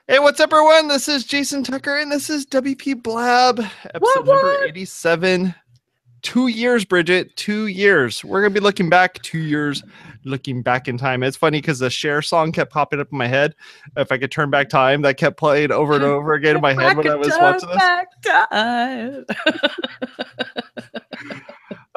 Hey, what's up, everyone? This is Jason Tucker, and this is WPblab, episode number 87. 2 years, Bridget. 2 years. We're going to be looking back 2 years, looking back in time. It's funny because the Cher song kept popping up in my head. If I could turn back time, that kept playing over and over again in my head when I was watching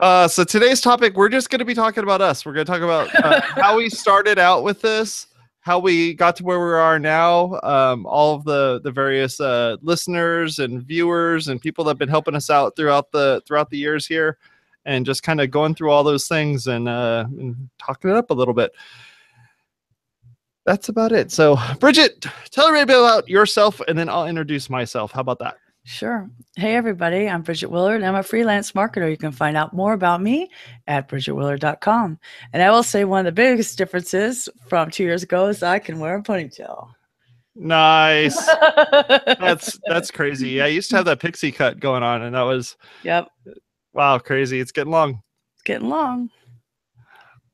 this. So today's topic, we're just going to be talking about us. We're going to talk about how we started out with this, how we got to where we are now, all of the various listeners and viewers and people that have been helping us out throughout the years here, and just kind of going through all those things and talking it up a little bit. That's about it. So, Bridget, tell everybody about yourself, and then I'll introduce myself. How about that? Sure. Hey, everybody. I'm Bridget Willard. I'm a freelance marketer. You can find out more about me at bridgetwillard.com. And I will say one of the biggest differences from 2 years ago is I can wear a ponytail. Nice. That's crazy. Yeah, I used to have that pixie cut going on, and that was wow, crazy. It's getting long. It's getting long.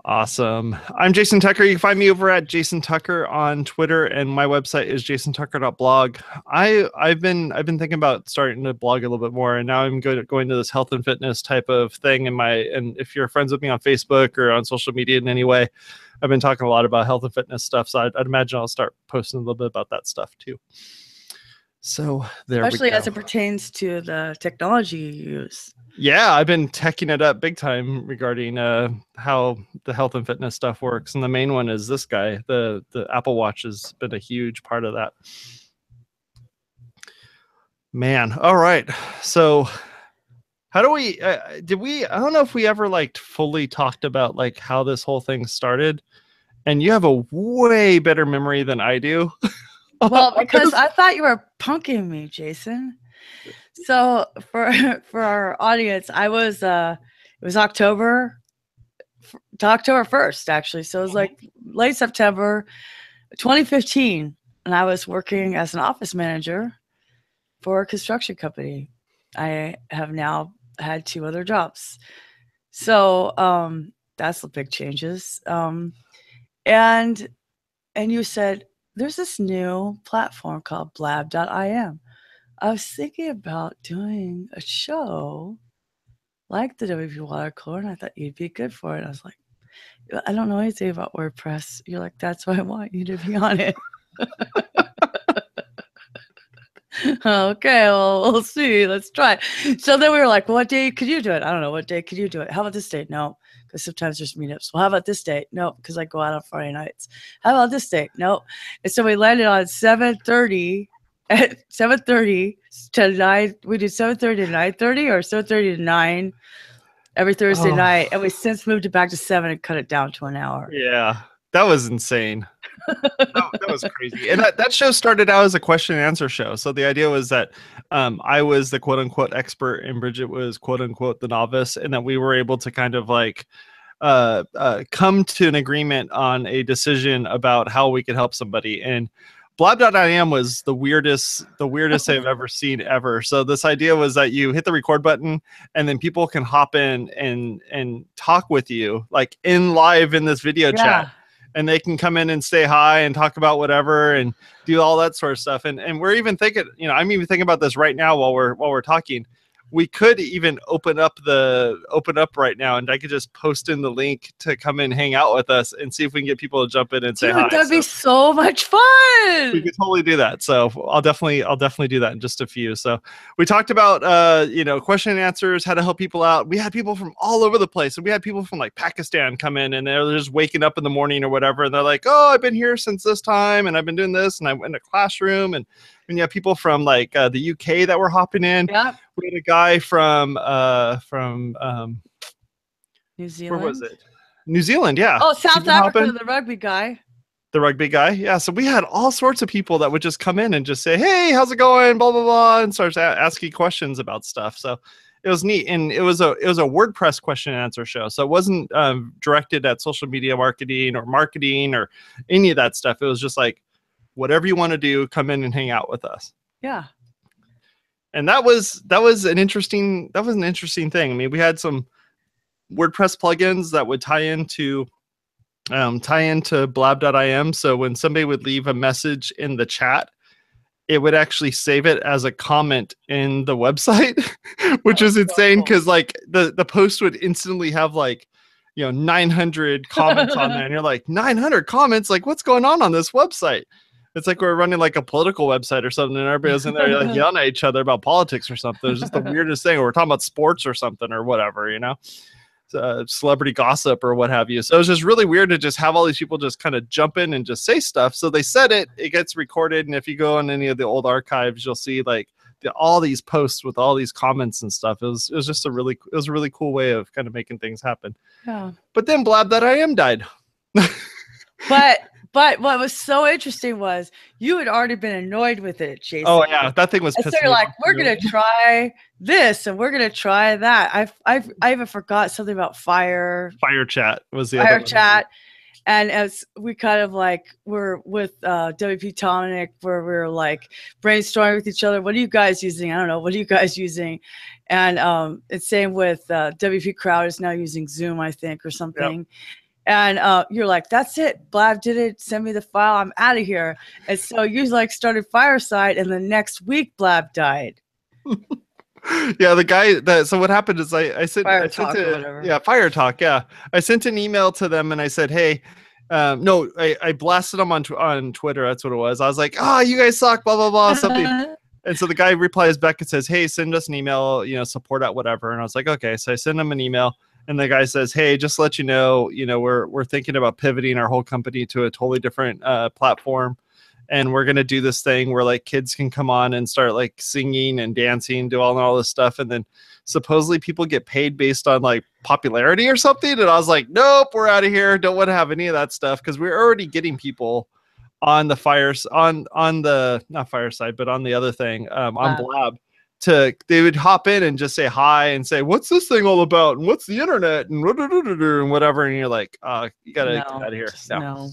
Awesome. I'm Jason Tucker. You can find me over at Jason Tucker on Twitter, and my website is jasontucker.blog. I've been thinking about starting to blog a little bit more, and now I'm going to this health and fitness type of thing. And if you're friends with me on Facebook or on social media in any way, I've been talking a lot about health and fitness stuff. So I'd imagine I'll start posting a little bit about that stuff too. So there we go. Especially as it pertains to the technology you use. Yeah, I've been teching it up big time regarding how the health and fitness stuff works. And the main one is this guy. The Apple Watch has been a huge part of that. Man, all right. So how do we, I don't know if we ever fully talked about how this whole thing started. And you have a way better memory than I do. Well, because I thought you were punking me, Jason. So for our audience, I was it was October 1st, actually. So it was late September 2015, and I was working as an office manager for a construction company. I have now had 2 other jobs. So that's the big changes. And you said there's this new platform called Blab.im. I was thinking about doing a show like the WPwatercooler, and I thought you'd be good for it. I was like, I don't know anything about WordPress. You're like, that's why I want you to be on it. Okay, well, we'll see. Let's try. So then we were like, well, what day could you do it? I don't know. What day could you do it? How about this date? No, because sometimes there's meetups. Well, how about this date? No, because I go out on Friday nights. How about this date? No. And so we landed on 7:30. At 7:30 to 9, we do 7:30 to 9:30 or 7:30 to 9 every Thursday night, and we since moved it back to 7 and cut it down to an hour. Yeah, that was insane. that was crazy. And that show started out as a question and answer show. So the idea was that I was the quote unquote expert, and Bridget was quote unquote the novice, and that we were able to kind of come to an agreement on a decision about how we could help somebody. And Blab.im was the weirdest I've ever seen ever. So this idea was that you hit the record button, and then people can hop in and talk with you in live in this video chat, and they can come in and say hi and talk about whatever and do all that sort of stuff. And we're even thinking, I'm even thinking about this right now while we're talking. We could even open up right now, and I could just post in the link to come in, hang out with us, and see if we can get people to jump in and say hi. That'd be so much fun. We could totally do that. So I'll definitely do that in just a few. So we talked about question and answers, how to help people out. We had people from all over the place, and we had people from Pakistan come in, and they're just waking up in the morning or whatever, and they're like, "Oh, I've been here since this time, and I've been doing this, and I'm in a classroom." And you have people from the UK that were hopping in. Yeah. We had a guy from New Zealand. Where was it? New Zealand, yeah. Oh, South Africa, the rugby guy. The rugby guy, yeah. So we had all sorts of people that would just come in and just say, "Hey, how's it going?" Blah blah blah, and start asking questions about stuff. So it was neat, and it was a WordPress question and answer show. So it wasn't directed at social media marketing or any of that stuff. It was just whatever you want to do, come in and hang out with us. Yeah. And that was an interesting thing. I mean, we had some WordPress plugins that would tie into Blab.im. So when somebody would leave a message in the chat, it would actually save it as a comment in the website, which is insane because like the post would instantly have like, 900 comments on there, and you're like, 900 comments, like what's going on this website? It's like we're running like a political website or something, and everybody was in there like yelling at each other about politics or something. It's just the weirdest thing. Or we're talking about sports or something or whatever, celebrity gossip or what have you. So it's just really weird to just have all these people just kind of jump in and just say stuff. So they said it gets recorded, and if you go on any of the old archives, you'll see like all these posts with all these comments and stuff. It was just a really cool way of kind of making things happen. Yeah. But then Blab.im died. But what was so interesting was you had already been annoyed with it, Jason. Oh yeah, that thing was pissing me off. So you're like, we're gonna try this and we're gonna try that. I even forgot something about Fire Chat was the Fire other Chat. And as we kind of like were with WP Tonic, where we were like brainstorming with each other, what are you guys using? I don't know. What are you guys using? And it's same with WP Crowd is now using Zoom, I think, or something. Yep. And you're like, that's it. Blab did it. Send me the file. I'm out of here. And so you like started Fireside, and the next week Blab died. Yeah, the guy so what happened is I sent Firetalk. Yeah. I sent an email to them and I said, hey, no, I blasted them on Twitter. That's what it was. I was like, you guys suck, blah, blah, blah, something. And so the guy replies back and says, hey, send us an email, support at whatever. And I was like, okay. So I send him an email. And the guy says, hey, just to let you know, we're thinking about pivoting our whole company to a totally different platform. And we're going to do this thing where like kids can come on and start like singing and dancing, do all this stuff. And then supposedly people get paid based on like popularity or something. And I was like, nope, we're out of here. Don't want to have any of that stuff. Cause we're already getting people on the not Fireside, but on the other thing, on Blab. They would hop in and just say hi and say, what's this thing all about? And what's the internet? And whatever. And you're like, you gotta get out of here. No.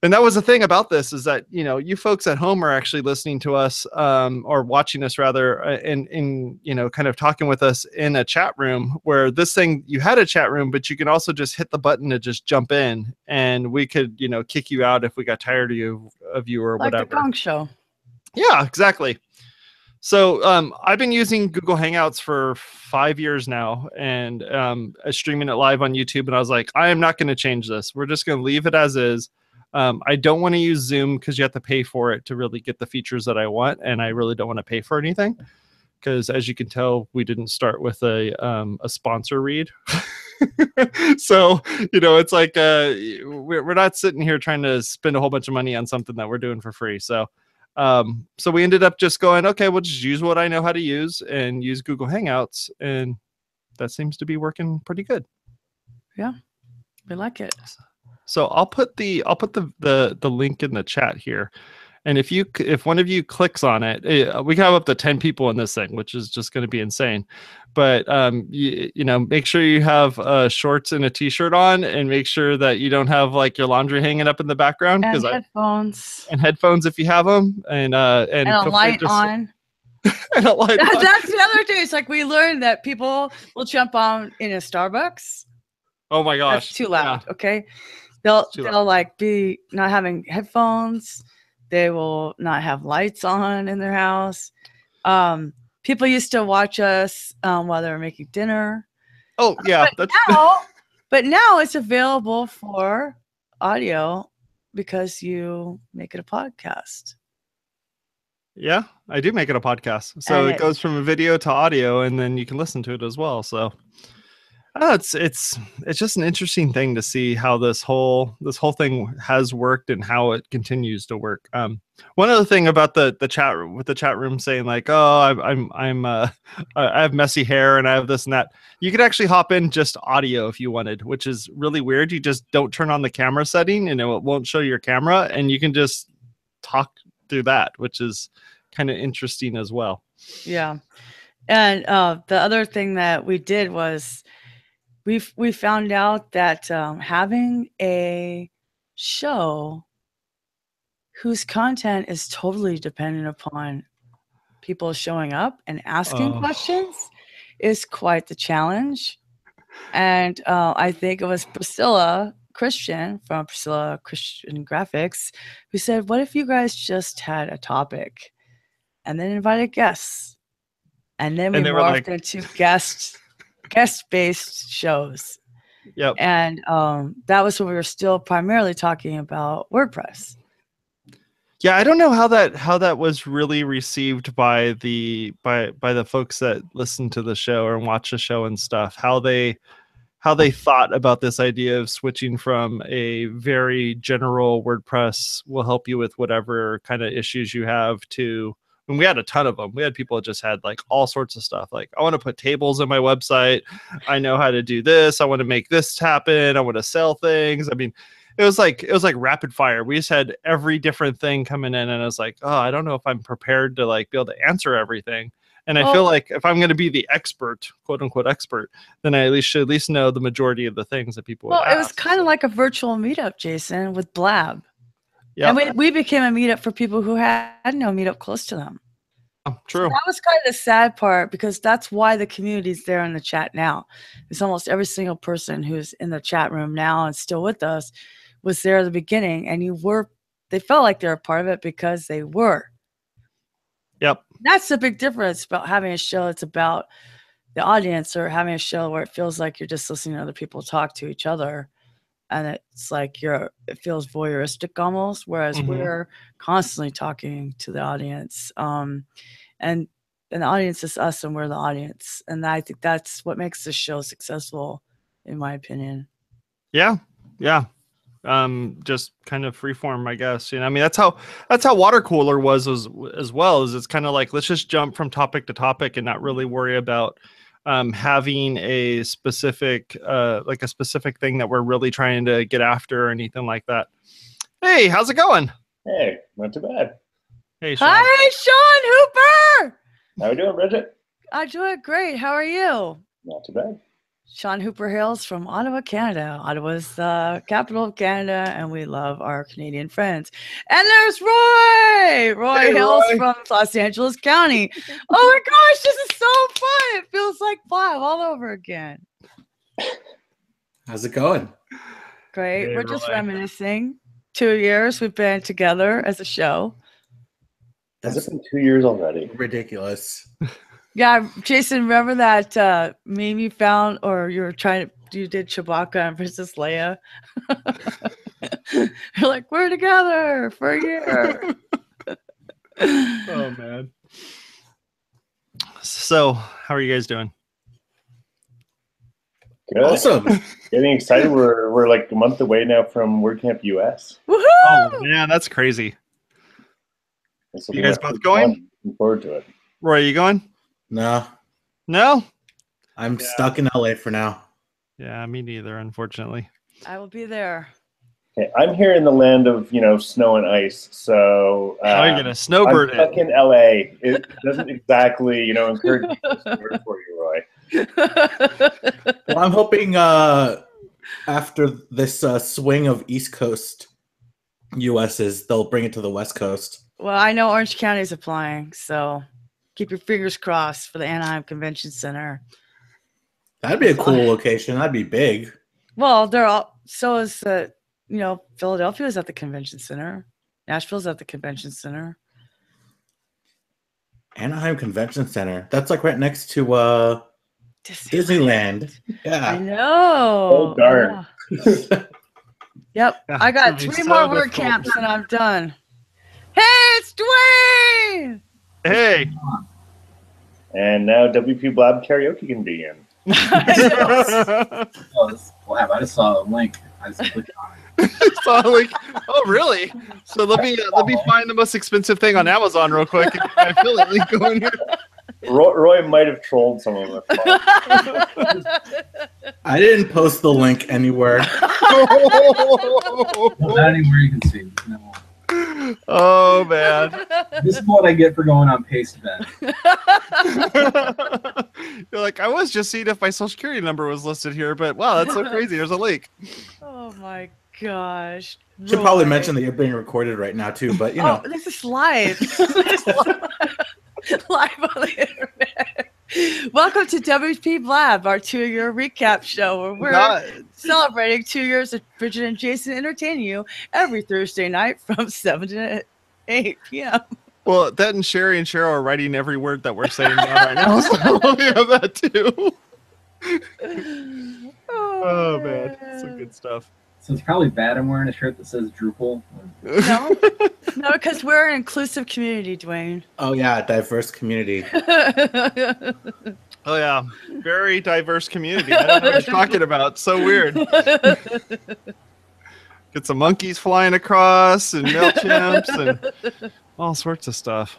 And that was the thing about this is that, you folks at home are actually listening to us, or watching us rather, and kind of talking with us in a chat room where this thing, you had a chat room, but you can also just hit the button to just jump in, and we could, kick you out if we got tired of you or like whatever. Like the Gong Show. Yeah, exactly. So I've been using Google Hangouts for 5 years now, and streaming it live on YouTube. And I was like, I am not going to change this. We're just going to leave it as is. I don't want to use Zoom because you have to pay for it to really get the features that I want. And I really don't want to pay for anything because, as you can tell, we didn't start with a sponsor read. So, it's like we're not sitting here trying to spend a whole bunch of money on something that we're doing for free. So we ended up just going, okay, we'll just use what I know how to use and use Google Hangouts. And that seems to be working pretty good. Yeah, we like it. So I'll put the link in the chat here. And if one of you clicks on it, we can have up to 10 people in this thing, which is just going to be insane. But make sure you have shorts and a t-shirt on, and make sure that you don't have like your laundry hanging up in the background. And headphones. And headphones if you have them, and a light on. And a light on. That's the other thing. It's like we learned that people will jump on in a Starbucks. Oh my gosh. That's too loud. Yeah. Okay. They'll like be not having headphones. They will not have lights on in their house. People used to watch us while they were making dinner. Oh yeah. But now it's available for audio because you make it a podcast. Yeah, I do make it a podcast. So it goes from a video to audio, and then you can listen to it as well. So it's just an interesting thing to see how this whole thing has worked and how it continues to work. One other thing about the chat room saying like, oh, I have messy hair and I have this and that. You could actually hop in just audio if you wanted, which is really weird. You just don't turn on the camera setting and it won't show your camera, and you can just talk through that, which is kind of interesting as well. Yeah. And the other thing that we did was we found out that having a show whose content is totally dependent upon people showing up and asking questions is quite the challenge. And I think it was Priscilla Christian from Priscilla Christian Graphics, who said, what if you guys just had a topic and then invited guests? And then we morphed into guest-based shows. Yep. And that was when we were still primarily talking about WordPress. Yeah, I don't know how that was really received by the folks that listen to the show or watch the show and stuff. How they thought about this idea of switching from a very general WordPress will help you with whatever kind of issues you have to, and we had a ton of them. We had people that just had like all sorts of stuff. Like, I want to put tables on my website. I know how to do this. I want to make this happen. I want to sell things. I mean, it was like rapid fire. We just had every different thing coming in, and I was like, oh, I don't know if I'm prepared to like be able to answer everything. And I feel like if I'm going to be the expert, quote unquote expert, then I should at least know the majority of the things that people would ask. It was kind of like a virtual meetup, Jason, with Blab. Yeah. And we became a meetup for people who had no meetup close to them. Oh, true. So that was kind of the sad part, because that's why the community's there in the chat now. It's almost every single person who's in the chat room now and still with us was there at the beginning, and they felt like they're a part of it because they were. Yep. That's the big difference about having a show that's about the audience, or having a show where it feels like you're just listening to other people talk to each other. And it's like it feels voyeuristic almost, whereas we're constantly talking to the audience. And the audience is us, and we're the audience. And I think that's what makes this show successful, in my opinion. Yeah. Yeah. Just kind of freeform, I guess. You know, I mean, that's how WPwatercooler was as well. Is it's kind of like, let's just jump from topic to topic and not really worry about having a specific thing that we're really trying to get after or anything like that. Hey, how's it going? Hey, not too bad. Hey, Sean. Hi, Sean Hooper. How we doing, Bridget? I'm doing great. How are you? Not too bad. Sean Hooper hails from Ottawa, Canada. Ottawa's the capital of Canada, and we love our Canadian friends. And there's Roy. Roy hails from Los Angeles County. Oh my gosh, this is so fun. It feels like Blab all over again. How's it going? Great. Hey, We're just Roy. reminiscing. 2 years we've been together as a show. Has it been 2 years already? Ridiculous. Yeah, Jason, remember that meme you found, or you did Chewbacca and Princess Leia? You're like, we're together for a year. Oh man. So, how are you guys doing? Good. Awesome. Getting excited. We're like a month away now from WordCamp US. Woohoo! Oh man, that's crazy. You guys both going? Looking forward to it. Roy, you going? No, No? I'm stuck in LA for now. Yeah, me neither, unfortunately. I will be there. Okay, I'm here in the land of snow and ice, so How are you gonna snowbird I'm stuck it? in LA. It doesn't exactly encourage me to work for you, Roy. Well, I'm hoping after this swing of East Coast US's, they'll bring it to the West Coast. Well, I know Orange County is applying, so keep your fingers crossed for the Anaheim Convention Center. That'd be a cool location. That'd be big. Well, so is Philadelphia's at the convention center. Nashville's at the convention center. Anaheim Convention Center. That's like right next to Disneyland. Yeah. I know. Oh, darn. Yep. Yeah, I got it's gonna be 3 so more word difficult. camps and I'm done. Hey, it's Dwayne. Hey. And now WPblab karaoke can begin. Oh, this is Blab. I just saw a link. I just clicked on it. Oh, really? So let me find the most expensive thing on Amazon real quick. And my affiliate link going here. Roy might have trolled some of us. I didn't post the link anywhere. Not anywhere you can see. No. Oh man. This is what I get for going on Paste Event. You're like, I was just seeing if my social security number was listed here, but wow, that's so crazy. There's a link. Oh my gosh. Should probably Roy. mention that you're being recorded right now too, but Oh, this is live. Live on the internet. Welcome to WPblab, our 2-year recap show where we're Celebrating 2 years of Bridget and Jason entertaining you every Thursday night from 7 to 8 p.m. Well, that and Sherry and Cheryl are writing every word that we're saying down right now, so we have that too. Oh man, some good stuff. So it's probably bad I'm wearing a shirt that says Drupal. No, because we're an inclusive community, Dwayne. Oh yeah, diverse community. Oh yeah, very diverse community. I don't know what you're talking about. So weird. Get some monkeys flying across and MailChimps and all sorts of stuff.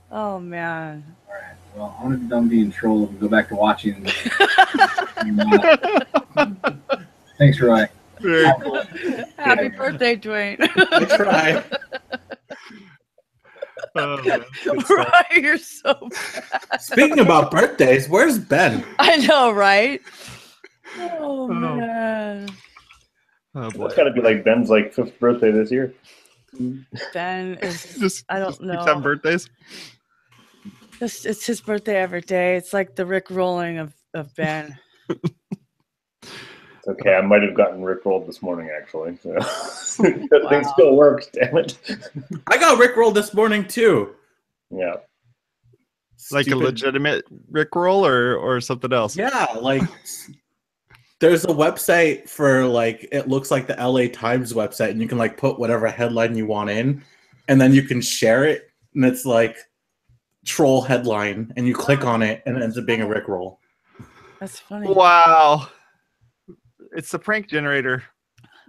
Oh man. All right. Well, I want to be done being trolled and go back to watching. Thanks, Roy. Happy birthday, Dwayne. I try. Oh, man. Right, you're so bad. Speaking about birthdays, where's Ben? I know, right? Oh man. Oh, boy. It's got to be like Ben's like 5th birthday this year. Ben is Just I don't keeps having know. birthdays. It's his birthday every day. It's like the Rick rolling of Ben. It's okay. I might have gotten rickrolled this morning, actually. So. That thing still works, damn it. I got rickrolled this morning too. Yeah. Like a legitimate Rickroll or something else. Yeah, like there's a website for like it looks like the LA Times website, and you can like put whatever headline you want in, and then you can share it, and it's like troll headline, and you click on it, and it ends up being a rickroll. That's funny. Wow. It's the prank generator.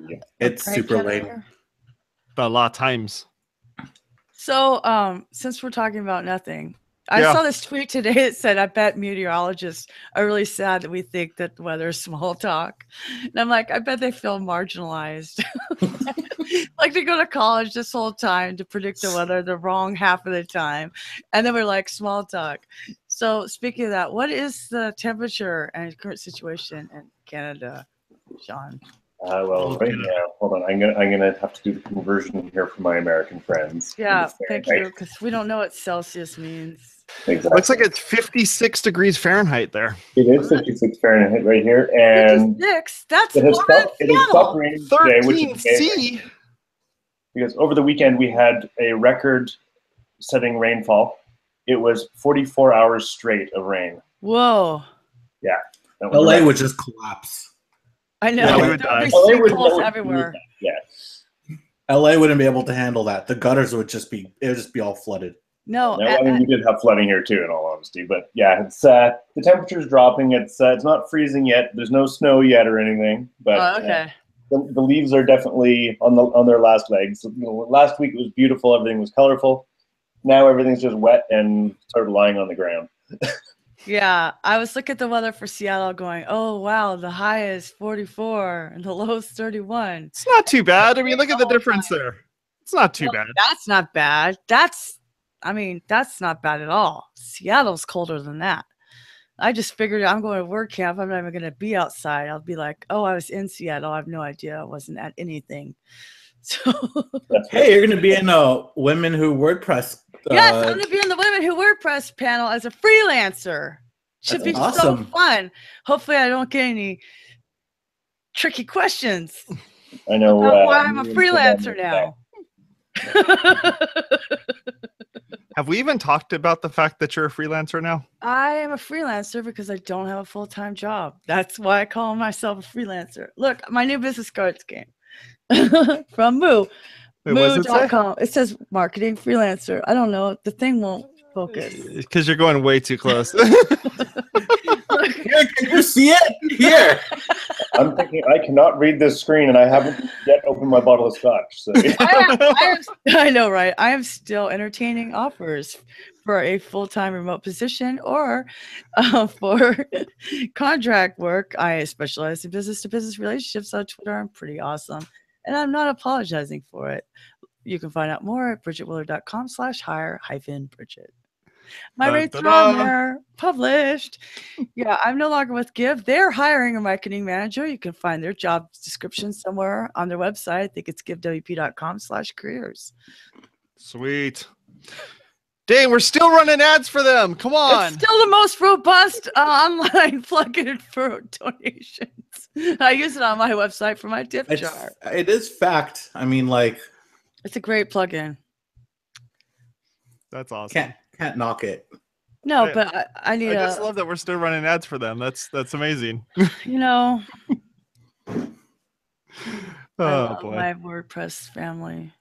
Yeah. It's Prank super lame. generator. A lot of times. So, since we're talking about nothing, I Yeah. saw this tweet today that said, I bet meteorologists are really sad that we think that the weather is small talk. And I'm like, I bet they feel marginalized. Like they go to college this whole time to predict the weather the wrong half of the time. And then we're like, small talk. So speaking of that, what is the temperature and current situation in Canada, Sean? Well, right now, hold on. I'm gonna have to do the conversion here for my American friends. Yeah, thank you, because we don't know what Celsius means. Exactly. Looks like it's 56 degrees Fahrenheit there. It is 56 Fahrenheit right here, and 56? That's it has warmer than stopped Seattle. raining today, which 13 is amazing. C. Because over the weekend we had a record-setting rainfall. It was 44 hours straight of rain. Whoa. That was a LA record. would just collapse. I know. Yeah, we There would would die. be LA would sinkholes know everywhere. Yes. LA wouldn't be able to handle that. The gutters would just be all flooded. No, No, I mean we did have flooding here too, in all honesty. But yeah, it's the temperature's dropping. It's not freezing yet. There's no snow yet or anything. But okay. the leaves are definitely on their last legs. Last week it was beautiful. Everything was colorful. Now everything's just wet and sort of lying on the ground. Yeah, I was looking at the weather for Seattle going, oh, wow, the high is 44 and the low is 31. It's not too bad. I mean, look at the difference there. It's not too bad. That's not bad. That's not bad at all. Seattle's colder than that. I just figured I'm going to work camp. I'm not even going to be outside. I'll be like, oh, I was in Seattle. I have no idea. I wasn't at anything. So, Hey, you're going to be in a Women Who WordPress. yes, I'm going to be on the Women Who WordPress panel as a freelancer. Should That's be awesome. so fun. Hopefully, I don't get any tricky questions I know. about why I'm a freelancer now. Have we even talked about the fact that you're a freelancer now? I am a freelancer because I don't have a full-time job. That's why I call myself a freelancer. Look, my new business cards came from Moo. Wait, what does it say? Moo.com. It says marketing freelancer. I don't know. The thing won't focus. Because you're going way too close. Here, can you see it? Here. I'm thinking I cannot read this screen, and I haven't yet opened my bottle of scotch. So. I know, right? I am still entertaining offers for a full-time remote position or for contract work. I specialize in business-to-business relationships on Twitter. I'm pretty awesome, and I'm not apologizing for it. You can find out more at bridgetwillard.com/hire-Bridget. My rates are on there, published. Yeah, I'm no longer with Give. They're hiring a marketing manager. You can find their job description somewhere on their website. I think it's givewp.com/careers. Sweet. Dang, we're still running ads for them. Come on. It's still the most robust online plugin for donations. I use it on my website for my tip jar. It is fact. I mean, like, It's a great plugin. That's awesome. Can't knock it. No, but I need I just love that we're still running ads for them. That's amazing. you know, I Oh love boy. my WordPress family.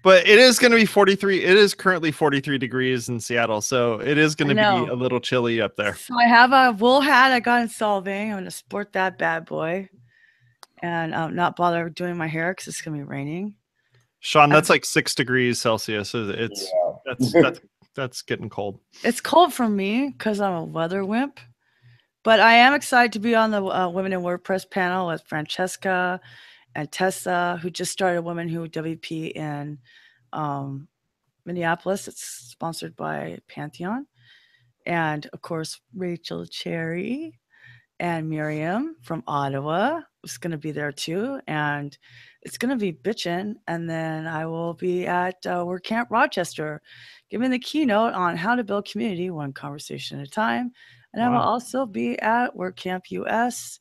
But it is going to be 43. It is currently 43 degrees in Seattle, so it is going to be a little chilly up there. So I have a wool hat I got in Solving. I'm going to sport that bad boy and not bother doing my hair because it's going to be raining. Sean, that's like 6 degrees Celsius. That's getting cold. It's cold for me because I'm a weather wimp. But I am excited to be on the Women in WordPress panel with Francesca and Tessa, who just started Women Who WP in Minneapolis. It's sponsored by Pantheon. And, of course, Rachel Cherry and Miriam from Ottawa is going to be there, too. And it's going to be bitchin'. And then I will be at WordCamp Rochester giving the keynote on how to build community one conversation at a time. And I will also be at WordCamp US.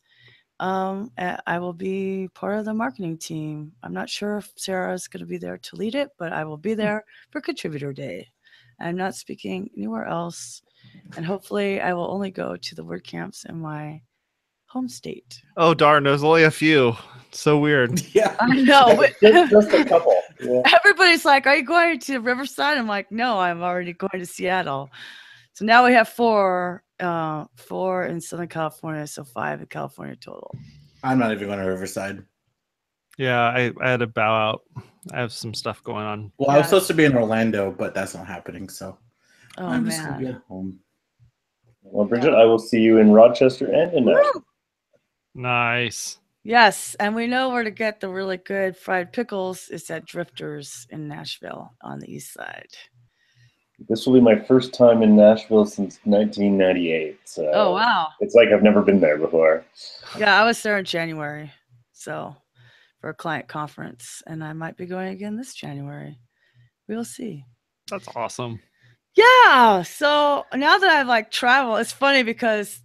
I will be part of the marketing team. I'm not sure if Sarah is going to be there to lead it, but I will be there for Contributor Day. I'm not speaking anywhere else. And hopefully I will only go to the WordCamps in my home state. Oh, darn. There's only a few. So weird. Yeah. I know. But just a couple. Yeah. everybody's like, are you going to Riverside? I'm like, no, I'm already going to Seattle. So now we have 4 in Southern California, so 5 in California total. I'm not even going to Riverside. Yeah, I had to bow out. I have some stuff going on. Well, I was supposed to be in Orlando, but that's not happening. So I'm just going to be at home. Well, Bridget, I will see you in Rochester and in Nashville. Nice. Yes, and we know where to get the really good fried pickles. It's at Drifters in Nashville on the east side. This will be my first time in Nashville since 1998. So Oh, wow. it's like I've never been there before. Yeah, I was there in January, so for a client conference, and I might be going again this January. We'll see. That's awesome. Yeah, so now that I've like traveled, it's funny because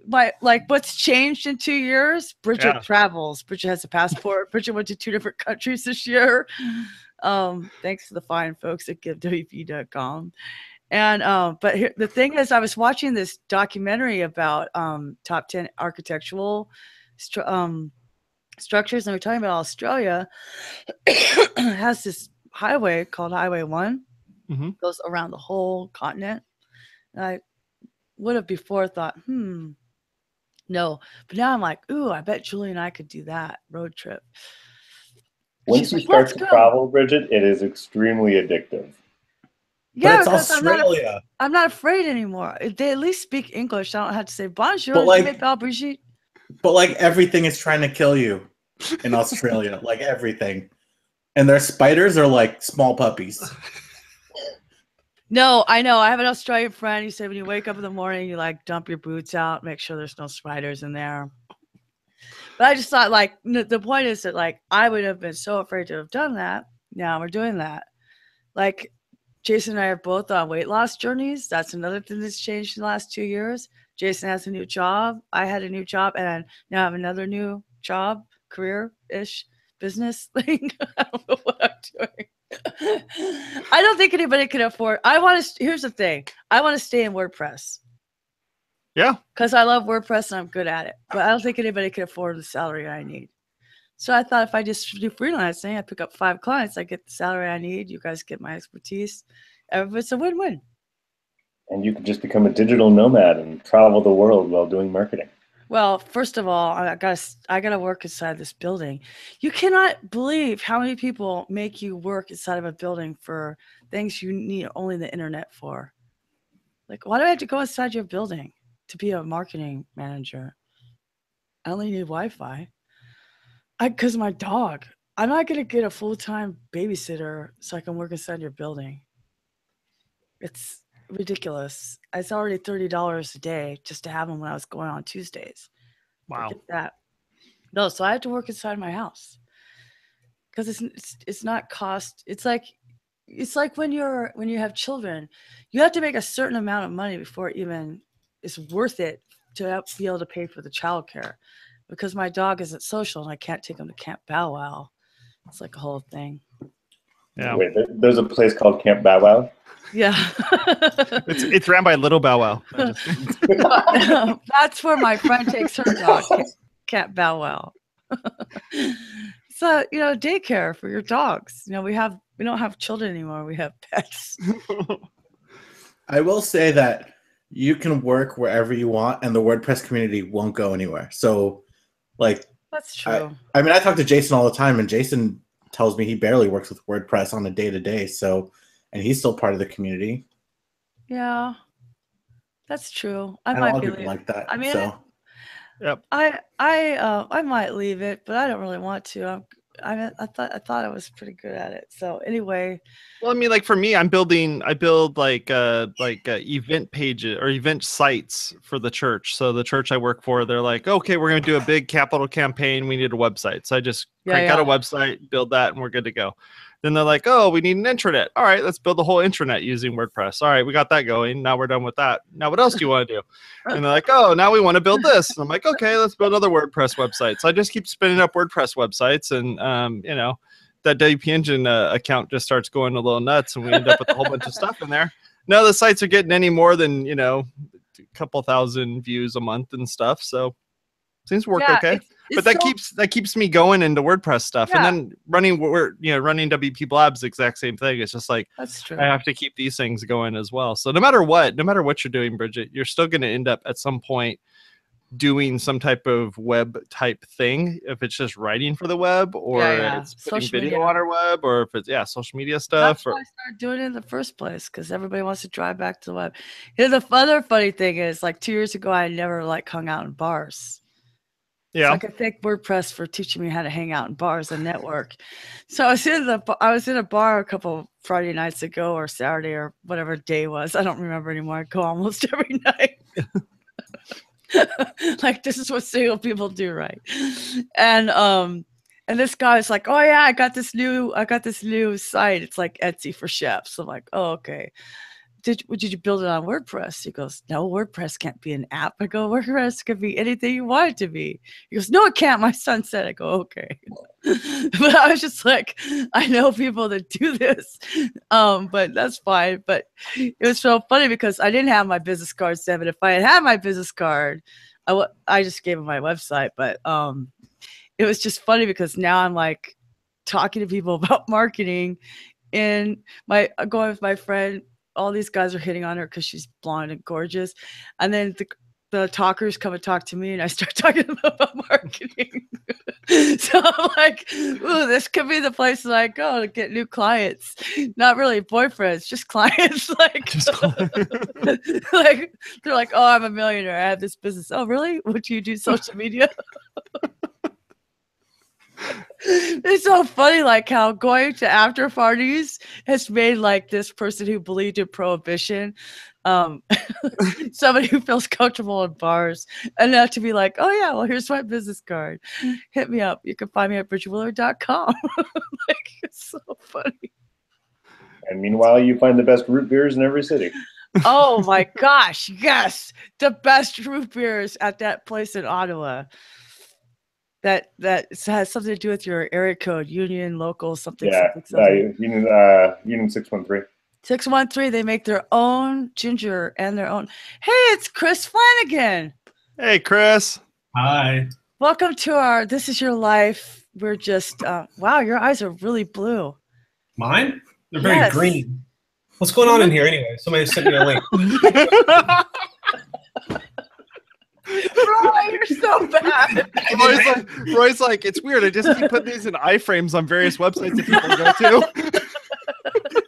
what's changed in 2 years? Bridget travels. Bridget has a passport. Bridget went to 2 different countries this year. Thanks to the fine folks at GiveWP.com. And but here, the thing is, I was watching this documentary about top 10 architectural structures, and we're talking about Australia. It has this highway called Highway 1. Mm-hmm. Goes around the whole continent. And I would have before thought, no. But now I'm like, ooh, I bet Julie and I could do that road trip. Once you start to travel, Bridget, it is extremely addictive. Yeah, but it's Australia. I'm not afraid anymore. They at least speak English. I don't have to say bonjour. But like, Brigitte. But like everything is trying to kill you in Australia. Like everything. And their spiders are like small puppies. No, I know. I have an Australian friend. He said when you wake up in the morning, you like dump your boots out, make sure there's no spiders in there. But I just thought, like, the point is that, like, I would have been so afraid to have done that. Now we're doing that. Like, Jason and I are both on weight loss journeys. That's another thing that's changed in the last 2 years. Jason has a new job. I had a new job, and I now have another new job, career-ish business thing. I don't know what I'm doing. I don't think anybody can afford. Here's the thing. I want to stay in WordPress. Yeah. Because I love WordPress and I'm good at it. But I don't think anybody can afford the salary I need. So I thought if I just do freelancing, I pick up 5 clients, I get the salary I need. You guys get my expertise. It's a win-win. And you can just become a digital nomad and travel the world while doing marketing. Well, first of all, I gotta work inside this building. You cannot believe how many people make you work inside of a building for things you need only the internet for. Like, why do I have to go inside your building to be a marketing manager? I only need Wi-Fi. Because my dog. I'm not gonna get a full-time babysitter so I can work inside your building. It's ridiculous. It's already $30 a day just to have them when I was going on Tuesdays. Wow. Forget that. No, so I have to work inside my house because it's not cost. It's like it's like when you have children, you have to make a certain amount of money before it even is worth it to be able to pay for the childcare. Because my dog isn't social and I can't take him to Camp Bow Wow. It's like a whole thing. Yeah. Wait, there's a place called Camp Bow Wow? Yeah. It's ran by Little Bow Wow. That's where my friend takes her dog, Camp Bow Wow. So, daycare for your dogs. We don't have children anymore. We have pets. I will say that you can work wherever you want and the WordPress community won't go anywhere. So like, that's true. I mean, I talk to Jason all the time and Jason tells me he barely works with WordPress on a day-to-day. So, and he's still part of the community. Yeah, that's true. I might be like that. I mean, so. Yep. I might leave it, but I don't really want to. I thought I was pretty good at it. So anyway. Well, I mean, like for me, I build event pages or event sites for the church. So the church I work for, they're like, okay, we're going to do a big capital campaign. We need a website. So I just crank out a website, build that, and we're good to go. Then they're like, oh, we need an intranet. All right, let's build the whole intranet using WordPress. All right, we got that going. Now we're done with that. Now what else do you want to do? And they're like, oh, now we want to build this. And I'm like, okay, let's build other WordPress websites. I just keep spinning up WordPress websites, and that WP Engine account just starts going a little nuts, and we end up with a whole bunch of stuff in there. None of the sites are getting any more than a couple thousand views a month and stuff. So seems to work okay. But that keeps me going into WordPress stuff, and then running WPblab is the exact same thing. It's just like that's true. I have to keep these things going as well. So no matter what you're doing, Bridget, you're still going to end up at some point doing some type of web type thing. If it's just writing for the web, or it's putting social video media on our web, or if it's social media stuff. That's why I started doing it in the first place, because everybody wants to drive back to the web. The other funny thing is, like 2 years ago, I never hung out in bars. Yeah, so I could thank WordPress for teaching me how to hang out in bars and network. So I was in a bar a couple Friday nights ago, or Saturday, or whatever day was. I don't remember anymore. I go almost every night. Like, this is what single people do, right? And this guy's like, oh yeah, I got this new site. It's like Etsy for chefs. I'm like, oh, okay. Did you build it on WordPress? He goes, no, WordPress can't be an app. I go, WordPress could be anything you want it to be. He goes, no, it can't. My son said. I go, okay. But I was just like, I know people that do this, but that's fine. But it was so funny because I didn't have my business cards then. But if I had my business card, I just gave him my website. But it was just funny because now I'm like talking to people about marketing, and going with my friend. All these guys are hitting on her because she's blonde and gorgeous. And then the talkers come and talk to me, and I start talking to them about marketing. So I'm like, ooh, this could be the place that I go to get new clients. Not really boyfriends, just clients. Like, like they're like, oh, I'm a millionaire. I have this business. Oh, really? Would you do social media? It's so funny, like how going to after parties has made like this person who believed in prohibition, somebody who feels comfortable in bars, and now to be like, oh yeah, well, here's my business card. Hit me up. You can find me at bridgetwillard.com. Like, it's so funny. And meanwhile, you find the best root beers in every city. Oh my gosh, yes, the best root beers at that place in Ottawa. That has something to do with your area code, union, local, something. Yeah, something. Union 613. 613. They make their own ginger and their own. Hey, it's Chris Flanagan. Hey, Chris. Hi. Welcome to our This Is Your Life. We're just wow, your eyes are really blue. Mine? They're very green. What's going on in here anyway? Somebody sent me a link. Roy, you're so bad. Roy's like, it's weird. I just keep putting these in iframes on various websites that people go to.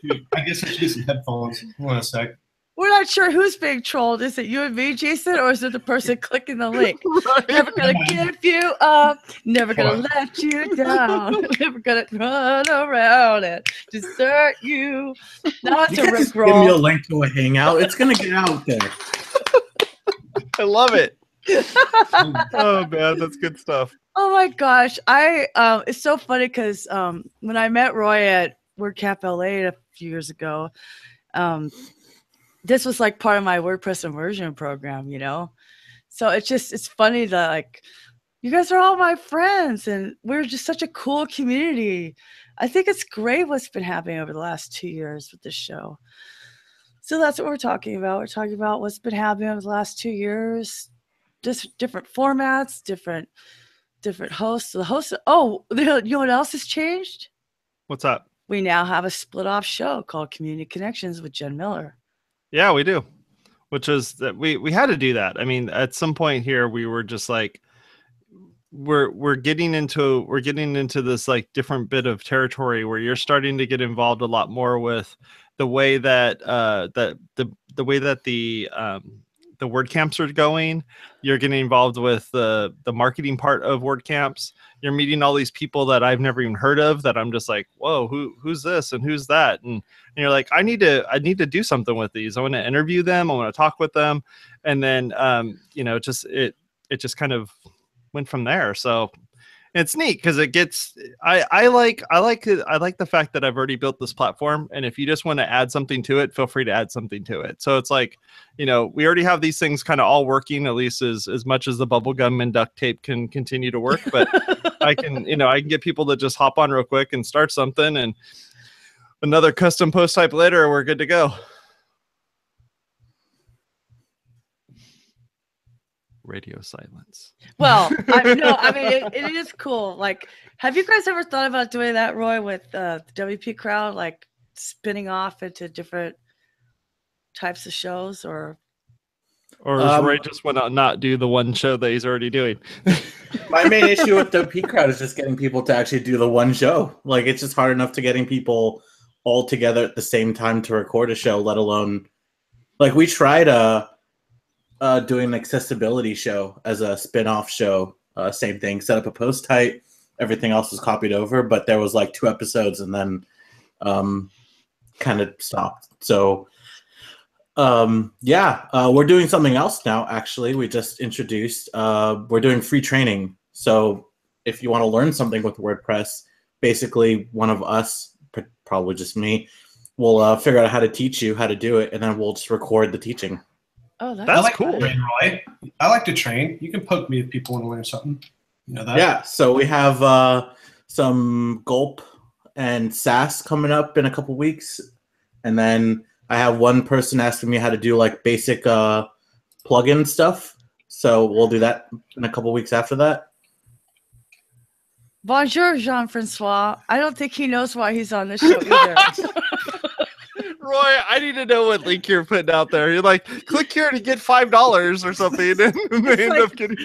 Dude, I guess I should get some headphones. Hold on a sec. We're not sure who's being trolled. Is it you and me, Jason, or is it the person clicking the link? Right. Never gonna give you up. Never gonna let you down. Never gonna run around and desert you. Now it's a Rick roll. Give me a link to a hangout. It's gonna get out there. I love it. Oh man, that's good stuff. Oh my gosh, it's so funny because when I met Roy at WordCamp LA few years ago. This was like part of my WordPress immersion program, you know? So it's funny that like, you guys are all my friends and we're just such a cool community. I think it's great what's been happening over the last 2 years with this show. So that's what we're talking about. We're talking about what's been happening over the last 2 years, just different formats, different hosts. The hosts. Oh, you know what else has changed? What's up? We now have a split off show called Community Connections with Jen Miller. Yeah, we do. Which is that we had to do that. I mean, at some point here, we were just like, we're getting into this like different bit of territory where you're starting to get involved a lot more with the way that the way that the WordCamps are going. You're getting involved with the marketing part of WordCamps. You're meeting all these people that I've never even heard of that I'm just like, whoa, who's this and who's that? And you're like, I need to do something with these. I want to interview them. I want to talk with them. And then it just kind of went from there. So it's neat because it gets, I like the fact that I've already built this platform. And if you just want to add something to it, feel free to add something to it. So it's like, we already have these things kind of all working, at least as much as the bubble gum and duct tape can continue to work. But I can get people to just hop on real quick and start something, and another custom post type later, we're good to go. Radio silence. Well, it is cool. Like, have you guys ever thought about doing that, Roy, with the WP crowd, like spinning off into different types of shows, or does Roy just want to not do the one show that he's already doing? My main issue with WP crowd is just getting people to actually do the one show. Like, it's just hard enough to getting people all together at the same time to record a show, let alone, like, we tried doing an accessibility show as a spin-off show. Same thing, set up a post type, everything else was copied over, but there was like 2 episodes and then kind of stopped. So we're doing something else now. Actually, we just introduced, we're doing free training. So if you want to learn something with WordPress, basically one of us, probably just me, will figure out how to teach you how to do it, and then we'll just record the teaching. Oh, that's cool. Train, Roy. I like to train. You can poke me if people want to learn something. You know that? Yeah, so we have some Gulp and SAS coming up in a couple weeks. And then I have one person asking me how to do like basic plugin stuff. So we'll do that in a couple weeks after that. Bonjour, Jean-Francois. I don't think he knows why he's on this show either. Roy, I need to know what link you're putting out there. You're like, click here to get $5 or something. And they end up getting...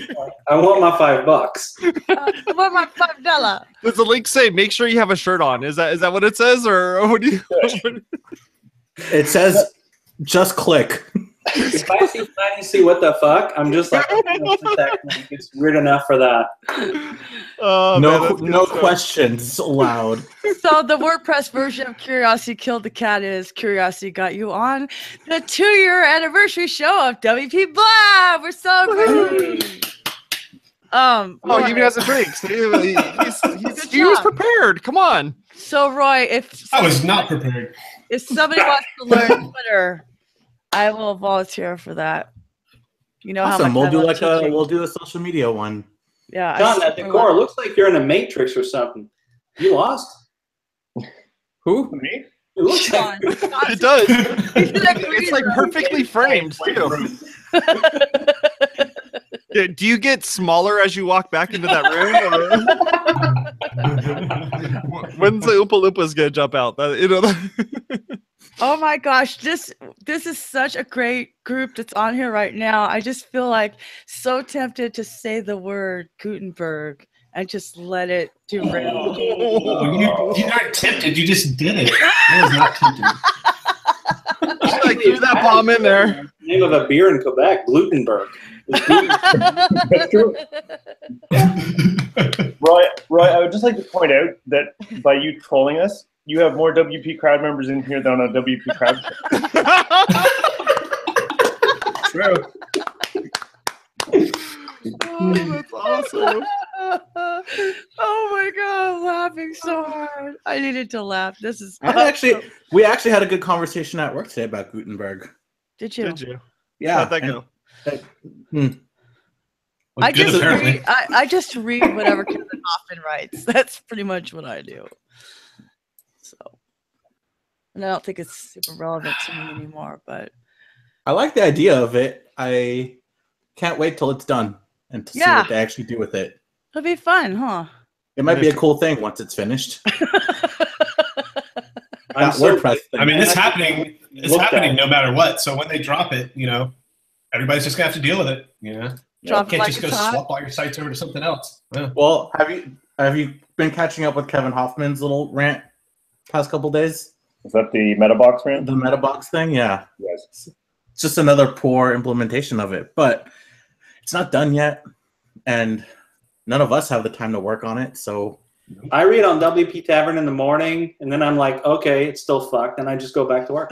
I want my $5. I want my $5. Does the link say, make sure you have a shirt on? Is that what it says? Or what do you... It says, just click. If I see what the fuck, I'm just like, it's weird enough for that. No questions allowed. So the WordPress version of Curiosity Killed the Cat is Curiosity Got You on the 2-year anniversary show of WPblab. We're so great. He even has a drink. So he was prepared. Come on. So Roy, I was not prepared. If somebody wants to learn Twitter, I will volunteer for that. You know awesome. how much we'll do a social media one. Yeah. John, that decor looks like you're in a Matrix or something. You lost? Who? Me? It looks like It does. It's like perfectly framed too. Yeah, do you get smaller as you walk back into that room? Or... When's the Oompa Loompas gonna jump out? Oh my gosh, this is such a great group that's on here right now. I just feel like so tempted to say the word Gutenberg and just let it derail. You aren't tempted, you just did it. That was not tempted. Just like threw that bomb in there. Name of a beer in Quebec, Glutenberg. That's true. Roy, I would just like to point out that by you trolling us, you have more WP crowd members in here than on a WP crowd. True. Oh, that's awesome. Oh my god, I'm laughing so hard. I needed to laugh. This is We actually had a good conversation at work today about Gutenberg. Did you? Did you? Yeah. How'd that go? I Good, just apparently. read, I just read whatever Kevin Hoffman writes. That's pretty much what I do. So, and I don't think it's super relevant to me anymore. But I like the idea of it. I can't wait till it's done and to see what they actually do with it. it'll be fun, huh? It might be a cool thing once it's finished. I'm That so- WordPress thing. I mean, it's happening. It's Looked happening at. no matter what. So when they drop it, everybody's just gonna have to deal with it. Drop it Can't like just go it's hot. swap all your sites over to something else. Yeah. Well, have you been catching up with Kevin Hoffman's little rant past couple days? Is that the Metabox rant? The Metabox thing? Yeah. Yes. It's just another poor implementation of it, but it's not done yet, and none of us have the time to work on it. So I read on WP Tavern in the morning, and then I'm like, okay, it's still fucked, and I just go back to work.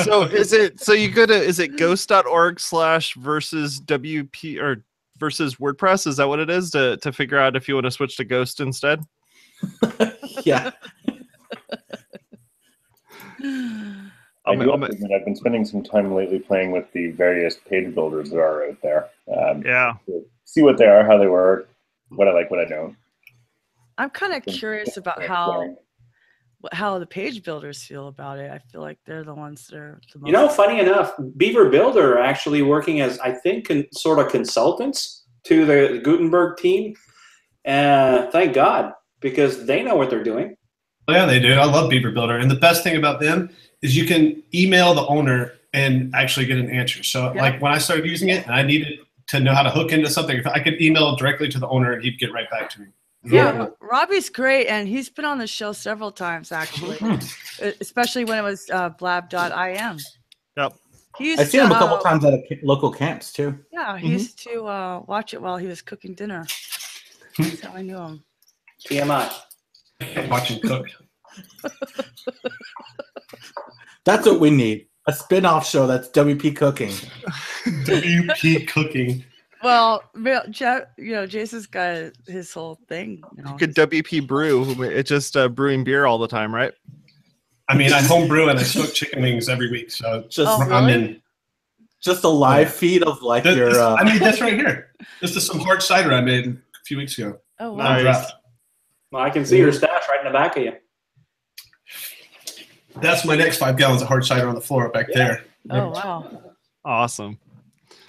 So is it ghost.org/versus WP or versus WordPress? Is that what it is to figure out if you want to switch to Ghost instead? yeah. I've been spending some time lately playing with the various page builders that are out there. Yeah. To see what they are, how they work, what I like, what I don't. I'm kind of curious about how the page builders feel about it. I feel like they're the ones that are the most. Funny enough, Beaver Builder are actually working as, I think, sort of consultants to the Gutenberg team. Thank God, because they know what they're doing. Yeah, they do. I love Beaver Builder. And the best thing about them is you can email the owner and actually get an answer. So like when I started using it and I needed to know how to hook into something, I could email directly to the owner and he'd get right back to me. Yeah, Robbie's great, and he's been on the show several times actually, especially when it was Blab.im. Yep. I've seen him a couple times at local camps too. Yeah, he used to watch it while he was cooking dinner. That's how I knew him. TMI. Watching cook. That's what we need. A spin-off show that's WP Cooking. WP Cooking. Well, Jason's got his whole thing. You could WP Brew. It's just brewing beer all the time, right? I mean, I homebrew and I cook chicken wings every week. So I'm in. Just a live feed of like your. I made this right here. This is some hard cider I made a few weeks ago. Oh, wow. Nice. Well, I can see your stash right in the back of you. That's my next 5 gallons of hard cider on the floor back there. Oh, wow. Awesome.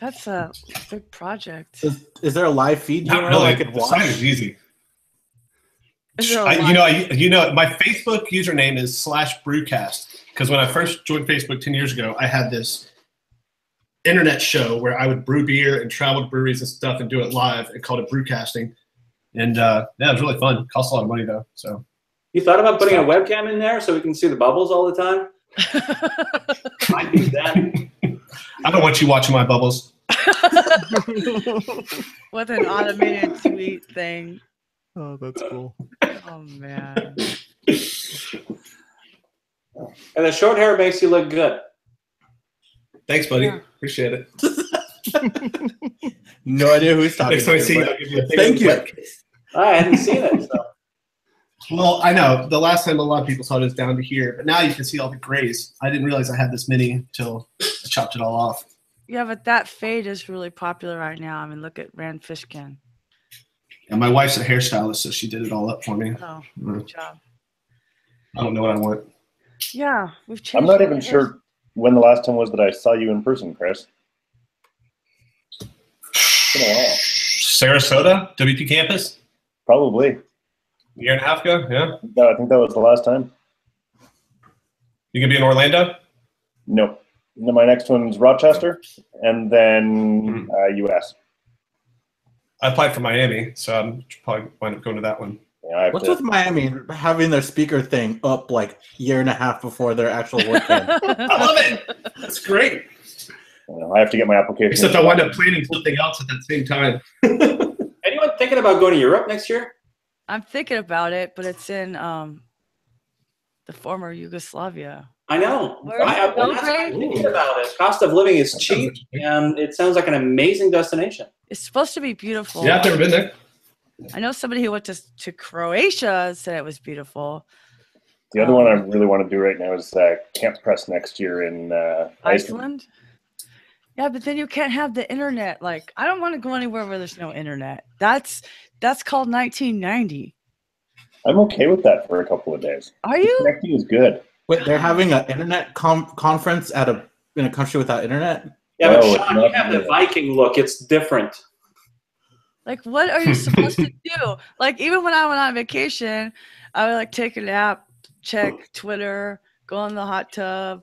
That's a big project. Is there a live feed? Not URL really. I could The watch? cider's easy. Is there a My Facebook username is /brewcast because when I first joined Facebook 10 years ago, I had this internet show where I would brew beer and travel to breweries and stuff and do it live and called it brewcasting. And yeah, it was really fun. It cost a lot of money though. So You thought about putting a webcam in there so we can see the bubbles all the time? I do that. I don't want you watching my bubbles. With an automated tweet thing. Oh, that's cool. Oh, man. And the short hair makes you look good. Thanks, buddy. Yeah. Appreciate it. No idea who's talking. Next time I see you, but I'll give you a thank you. I hadn't seen it. So. Well, I know. The last time a lot of people saw it was down to here, but now you can see all the grays. I didn't realize I had this many until I chopped it all off. Yeah, but that fade is really popular right now. I mean, look at Rand Fishkin. And my wife's a hairstylist, so she did it all up for me. Oh, good job. I don't know what I want. Yeah, we've changed. I'm not our even hairs. sure when the last time was that I saw you in person, Chris. It's been a while. Sarasota, WP campus, Probably. a year and a half ago. Yeah, No, I think that was the last time. you gonna be in Orlando? No. No, my next one's Rochester, and then US. I applied for Miami, so I'm probably wind up going to that one. Yeah, I have What's to- with Miami having their speaker thing up like year and a half before their actual work day? I love it. That's great. I have to get my application. Except I wind up planning something else at that same time. Anyone thinking about going to Europe next year? I'm thinking about it, but it's in the former Yugoslavia. I know. Where is it, I'm Belgrade? thinking about it. Cost of living is cheap, and it sounds like an amazing destination. It's supposed to be beautiful. Yeah, I've never been there. I know somebody who went to Croatia said it was beautiful. The other one I really want to do right now is Camp Press next year in Iceland. Yeah, but then you can't have the internet. Like, I don't want to go anywhere where there's no internet. That's called 1990. I'm okay with that for a couple of days. Are you? Connecting is good. Wait, they're having an internet conference in a country without internet? Yeah, No, but it's Sean, not you have the good. Viking look. It's different. Like, what are you supposed to do? Like, even when I went on vacation, I would like take a nap, check Twitter, go in the hot tub,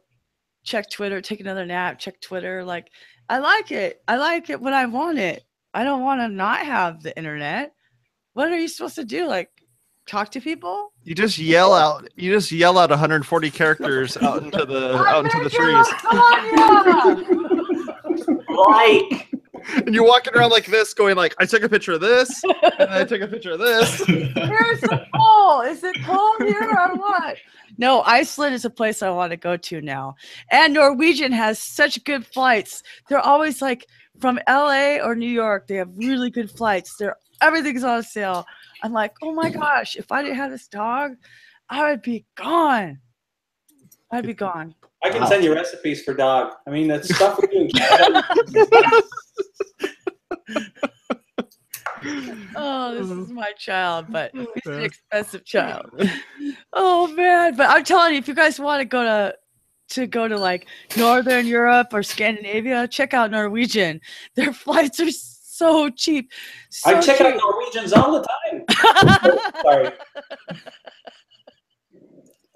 check Twitter, take another nap, check Twitter. Like, I like it. I like it when I want it. I don't want to not have the internet. What are you supposed to do? Like, talk to people? You just yell out. You just yell out 140 characters out into the trees. Like, And you're walking around like this, going like, I took a picture of this, and I took a picture of this. Here's the pole. Is it cold here or what? No, Iceland is a place I want to go to now. And Norwegian has such good flights. They're always like from LA or New York. They have really good flights. Everything's on sale. I'm like, oh my gosh, if I didn't have this dog, I would be gone. I'd be gone. I can send you recipes for dog. I mean, that's stuff we do in Canada. Oh, this is my child, but he's an expensive child. Oh man, but I'm telling you, if you guys want to go to like Northern Europe or Scandinavia, check out Norwegian. Their flights are so cheap. I check out Norwegians all the time. Sorry.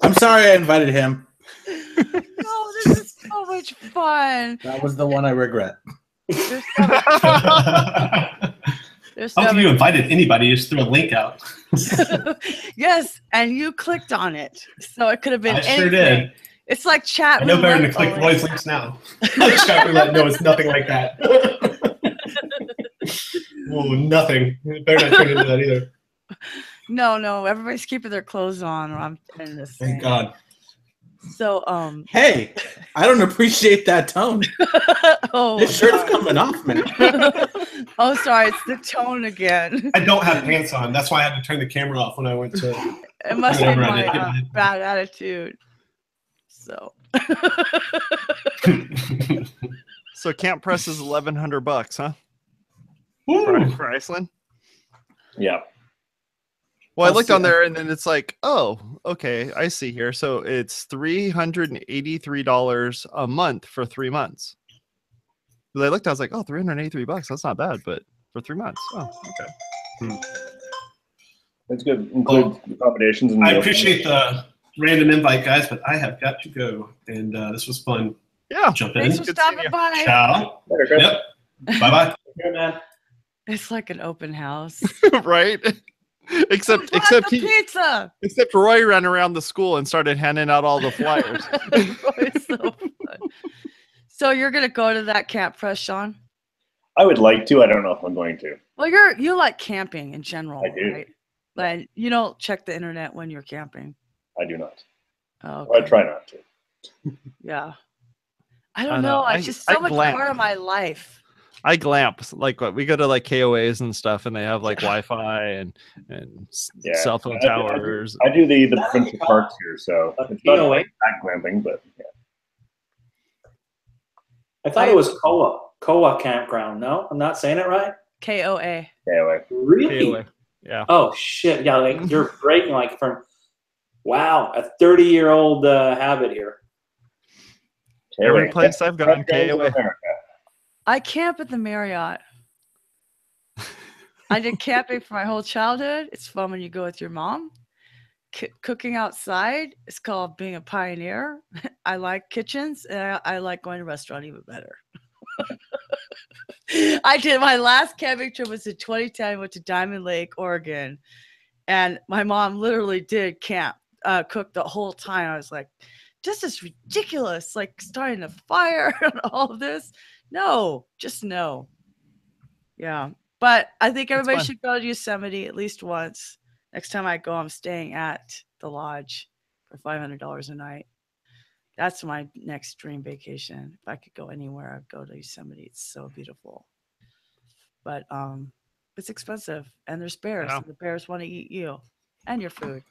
I'm sorry I invited him. No, this is so much fun. That was the one I regret. How come you invited anybody? You just threw a link out. Yes, and you clicked on it, so it could have been I anything. sure did. It's like chat. I know better than roulette to click only. Roy's links now. Chat roulette, no, it's nothing like that. Whoa, nothing. You better not turn into that either. No, everybody's keeping their clothes on, or I'm in this thing. Thank God. So, Hey, I don't appreciate that tone. oh, This shirt's coming off, man. oh, sorry, it's the tone again. I don't have pants on. That's why I had to turn the camera off when I went to. It must be Whatever I my did. bad attitude. So, So Camp Press is $1,100, huh? Woo. For Iceland. Yeah. Well, I looked on there, and then it's like, oh, okay, I see here. So it's $383 a month for 3 months. But I looked, I was like, oh, $383. That's not bad, but for 3 months, oh, okay. That's good. Include accommodations. And I meals. appreciate the random invite, guys, but I have got to go, and this was fun. Yeah. Jump in. thanks for Good seeing stopping you. by. Ciao. Later, Chris. Yep. Bye bye. Here, man. It's like an open house. Right. Except Pizza. except Roy ran around the school and started handing out all the flyers. It's so fun. So you're gonna go to that Camp Press, Sean? I would like to. I don't know if I'm going to. Well, you like camping in general, I do. right? But you don't check the internet when you're camping. I do not. Oh, Or I try not to. yeah. I I don't know. know. It's just so much glamp. part of my life. I glamp. Like what we go to like KOAs and stuff, and they have like Wi-Fi and Yeah. cell phone towers. I do the provincial parks here, so it's not KOA? like that glamping, but yeah. I thought it was Koa Campground. No, I'm not saying it right. KOA. Anyway, Really? KOA. Yeah. Oh shit! Yeah, like you're breaking like from wow, a 30-year-old habit here. Every place I've gone, KOA. I camp at the Marriott. I did camping for my whole childhood. It's fun when you go with your mom. Cooking outside, it's called being a pioneer. I like kitchens, and I like going to a restaurant even better. I did my last camping trip was in 2010. Went to Diamond Lake, Oregon, and my mom literally did cook the whole time. I was like, this is ridiculous, like starting a fire and all of this. No, just no. Yeah, but I think everybody should go to Yosemite at least once. Next time I go, I'm staying at the lodge for $500 a night. That's my next dream vacation. If I could go anywhere, I'd go to Yosemite. It's so beautiful. but it's expensive, and there's bears. Yeah. And the bears want to eat you and your food.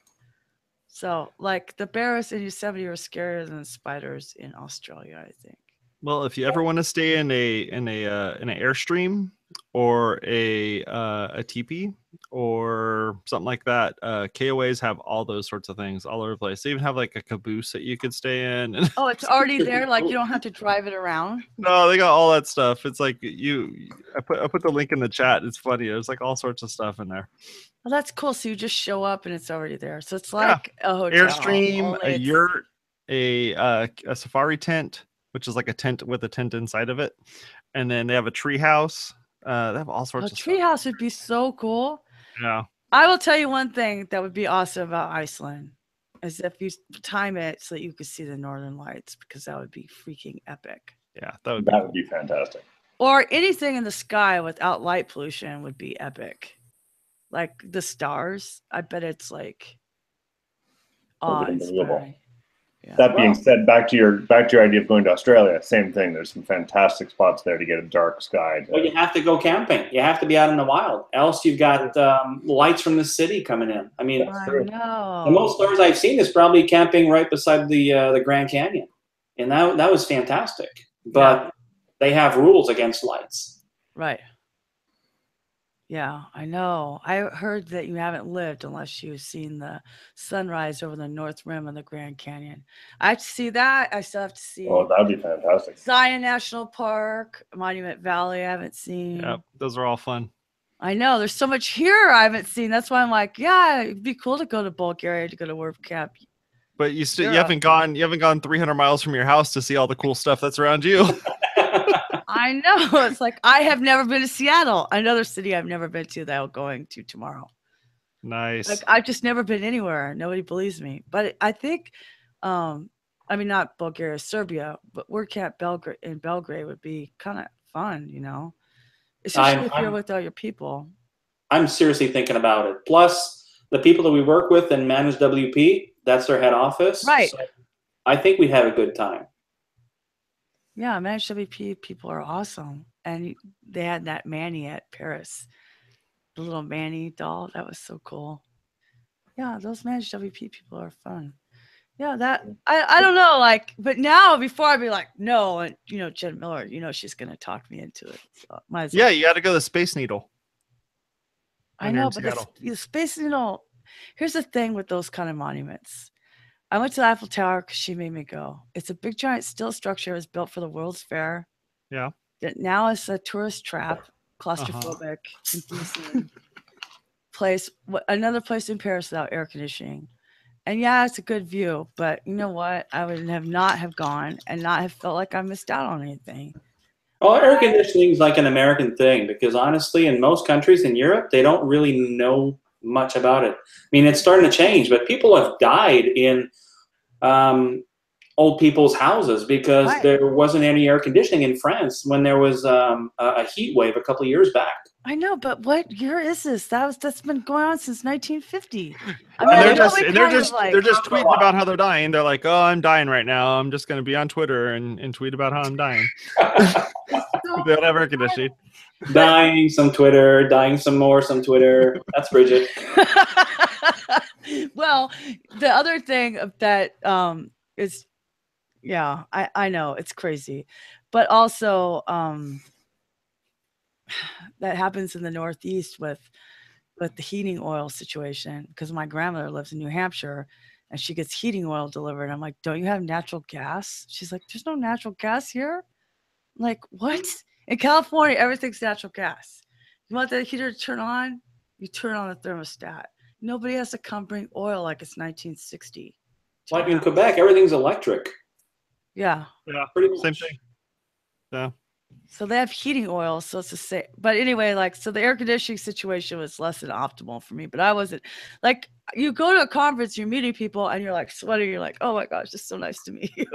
So, like, the bears in Yosemite are scarier than the spiders in Australia, I think. Well, if you ever want to stay in an airstream or a teepee or something like that, KOAs have all those sorts of things all over the place. They even have like a caboose that you could stay in. Oh, it's already there. Like, you don't have to drive it around. No, they got all that stuff. It's like I put the link in the chat. It's funny. There's like all sorts of stuff in there. Well, that's cool. So you just show up and it's already there. So it's like a hotel. Airstream, a yurt, a safari tent, which is like a tent with a tent inside of it, and then they have a tree house. They have all sorts of stuff. A tree house would be so cool. Yeah. I will tell you one thing that would be awesome about Iceland is if you time it so that you could see the northern lights, because that would be freaking epic. Yeah, that would be fantastic. Or anything in the sky without light pollution would be epic. Like the stars, I bet it's like awe-inspiring. Yeah. That being said, back to your idea of going to Australia, same thing. There's some fantastic spots there to get a dark sky. Well, you have to go camping. You have to be out in the wild. Else you've got lights from the city coming in. I mean, know. The most stars I've seen is probably camping right beside the Grand Canyon, and that was fantastic. But they have rules against lights. Right. Yeah, I know. I heard that you haven't lived unless you've seen the sunrise over the north rim of the Grand Canyon. I have to see that. I still have to see. Oh, that'd be fantastic. Zion National Park, Monument Valley, I haven't seen. Yep, those are all fun. I know. There's so much here I haven't seen. That's why I'm like, yeah, it'd be cool to go to Bulgaria to go to WordPress. But you haven't gone 300 miles from your house to see all the cool stuff that's around you. I know. It's like, I have never been to Seattle, another city I've never been to that I'm going to tomorrow. Nice. Like, I've just never been anywhere. Nobody believes me. But I think, I mean, not Bulgaria, Serbia, but WordCamp in Belgrade would be kind of fun, you know, especially if you're with all your people. I'm seriously thinking about it. Plus, the people that we work with and manage WP, that's their head office. Right. So I think we'd have a good time. Yeah, Managed WP people are awesome. And they had that Manny at Paris, the little Manny doll. That was so cool. Yeah, those Managed WP people are fun. Yeah, that I don't know, like, but now before I'd be like, no, and you know, Jen Miller, you know, she's gonna talk me into it. So yeah, you got to go to the Space Needle. I know, but the Space Needle. Here's the thing with those kind of monuments. I went to the Eiffel Tower because she made me go. It's a big, giant steel structure. It was built for the World's Fair. Yeah. That now is a tourist trap, claustrophobic, confusing place. Another place in Paris without air conditioning. And yeah, it's a good view, but you know what? I would not have gone and not have felt like I missed out on anything. Well, air conditioning is like an American thing because honestly, in most countries in Europe, they don't really know much about it. I mean, it's starting to change, but people have died in old people's houses because there wasn't any air conditioning in France when there was a heat wave a couple of years back. I know, but what year is this? That's been going on since 1950. I mean, they're just tweeting about how they're dying. They're like, "Oh, I'm dying right now. I'm just going to be on Twitter and tweet about how I'm dying." They don't have air conditioning. Dying, some Twitter, dying some more, some Twitter. That's Bridget. Well, the other thing that is, yeah, I know it's crazy, but also that happens in the Northeast with the heating oil situation, because my grandmother lives in New Hampshire and she gets heating oil delivered. I'm like, don't you have natural gas? She's like, there's no natural gas here. I'm like, what? In California, everything's natural gas. You want the heater to turn on? You turn on the thermostat. Nobody has to come bring oil like it's 1960. Like in Quebec, everything's electric. Yeah. Yeah, pretty much. Same thing. Yeah. So they have heating oil, so it's the same. But anyway, like, so the air conditioning situation was less than optimal for me. But I wasn't, like, you go to a conference, you're meeting people, and you're like sweating. You're like, oh my gosh, it's so nice to meet you.